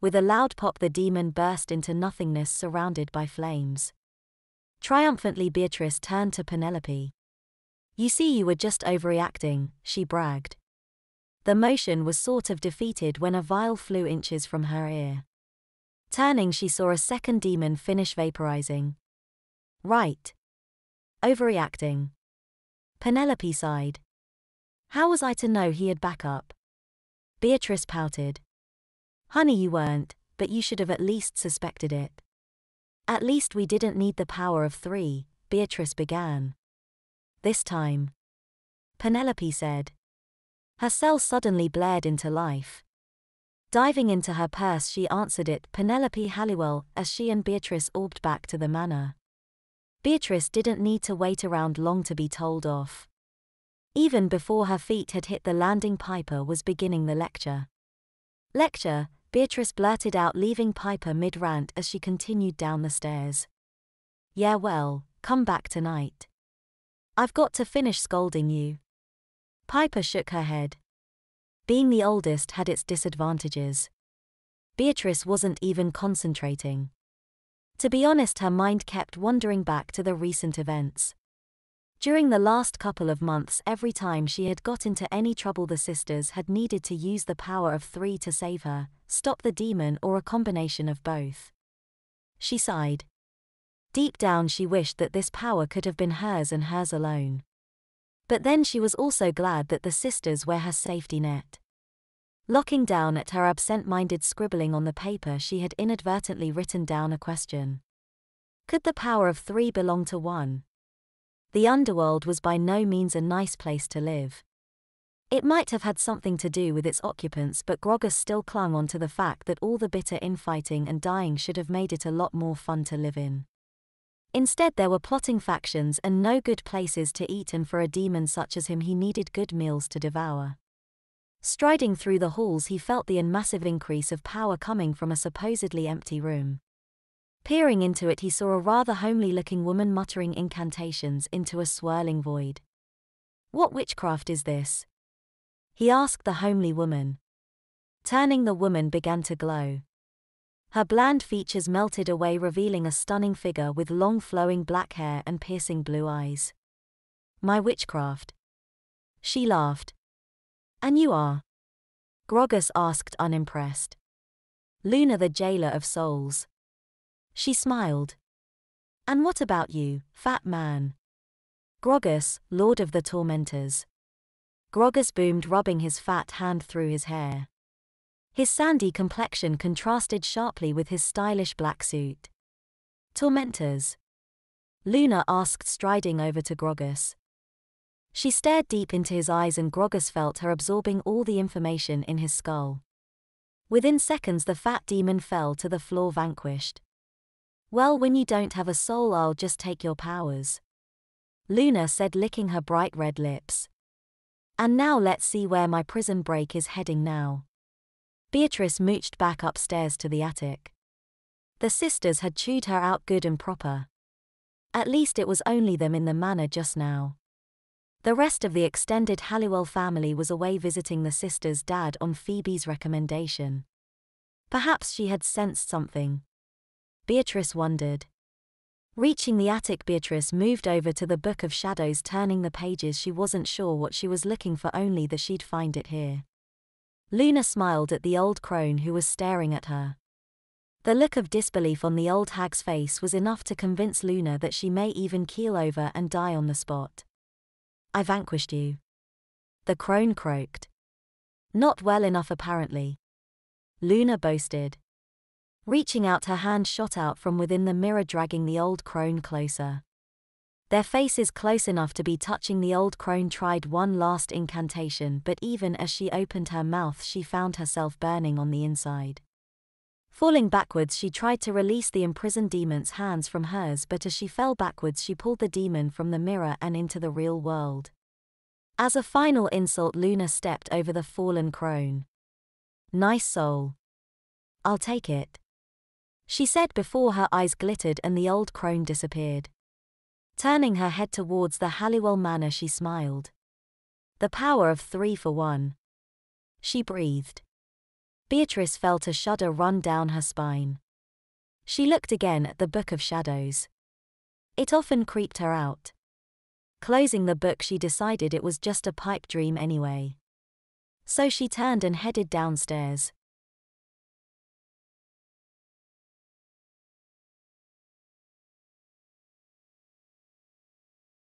With a loud pop, the demon burst into nothingness surrounded by flames. Triumphantly, Beatrice turned to Penelope. "You see, you were just overreacting," she bragged. The motion was sort of defeated when a vial flew inches from her ear. Turning, she saw a second demon finish vaporizing. "Right. Overreacting." Penelope sighed. "How was I to know he had backup?" Beatrice pouted. "Honey, you weren't, but you should have at least suspected it." "At least we didn't need the power of 3, Beatrice began. "This time," Penelope said. Her cell suddenly blared into life. Diving into her purse, she answered it, Penelope Halliwell, as she and Beatrice orbed back to the manor. Beatrice didn't need to wait around long to be told off. Even before her feet had hit the landing, Piper was beginning the lecture. "Lecture," Beatrice blurted out, leaving Piper mid-rant as she continued down the stairs. "Yeah, well, come back tonight. I've got to finish scolding you." Piper shook her head. Being the oldest had its disadvantages. Beatrice wasn't even concentrating. To be honest, her mind kept wandering back to the recent events. During the last couple of months, every time she had got into any trouble, the sisters had needed to use the power of 3 to save her, stop the demon, or a combination of both. She sighed. Deep down, she wished that this power could have been hers and hers alone. But then she was also glad that the sisters were her safety net. Looking down at her absent-minded scribbling on the paper, she had inadvertently written down a question. Could the power of 3 belong to 1? The underworld was by no means a nice place to live. It might have had something to do with its occupants, but Grogus still clung on to the fact that all the bitter infighting and dying should have made it a lot more fun to live in. Instead, there were plotting factions and no good places to eat, and for a demon such as him, he needed good meals to devour. Striding through the halls, he felt the massive increase of power coming from a supposedly empty room. Peering into it, he saw a rather homely-looking woman muttering incantations into a swirling void. "What witchcraft is this?" he asked the homely woman. Turning, the woman began to glow. Her bland features melted away, revealing a stunning figure with long flowing black hair and piercing blue eyes. "My witchcraft." She laughed. "And you are?" Grogus asked, unimpressed. "Luna, the jailer of souls." She smiled. "And what about you, fat man?" "Grogus, lord of the tormentors." Grogus boomed, rubbing his fat hand through his hair. His sandy complexion contrasted sharply with his stylish black suit. "Tormentors?" Luna asked, striding over to Grogus. She stared deep into his eyes, and Grogus felt her absorbing all the information in his skull. Within seconds, the fat demon fell to the floor, vanquished. "Well, when you don't have a soul, I'll just take your powers," Luna said, licking her bright red lips. "And now let's see where my prison break is heading now." Beatrice mooched back upstairs to the attic. The sisters had chewed her out good and proper. At least it was only them in the manor just now. The rest of the extended Halliwell family was away visiting the sisters' dad on Phoebe's recommendation. Perhaps she had sensed something. Beatrice wondered. Reaching the attic, Beatrice moved over to the Book of Shadows, turning the pages. She wasn't sure what she was looking for, only that she'd find it here. Luna smiled at the old crone who was staring at her. The look of disbelief on the old hag's face was enough to convince Luna that she may even keel over and die on the spot. "I vanquished you," the crone croaked. "Not well enough, apparently," Luna boasted. Reaching out, her hand shot out from within the mirror, dragging the old crone closer. Their faces close enough to be touching, the old crone tried one last incantation, but even as she opened her mouth, she found herself burning on the inside. Falling backwards, she tried to release the imprisoned demon's hands from hers, but as she fell backwards, she pulled the demon from the mirror and into the real world. As a final insult, Luna stepped over the fallen crone. "Nice soul. I'll take it," she said before her eyes glittered and the old crone disappeared. Turning her head towards the Halliwell manor, she smiled. "The power of 3 for 1. She breathed. Beatrice felt a shudder run down her spine. She looked again at the Book of Shadows. It often creeped her out. Closing the book, she decided it was just a pipe dream anyway. So she turned and headed downstairs.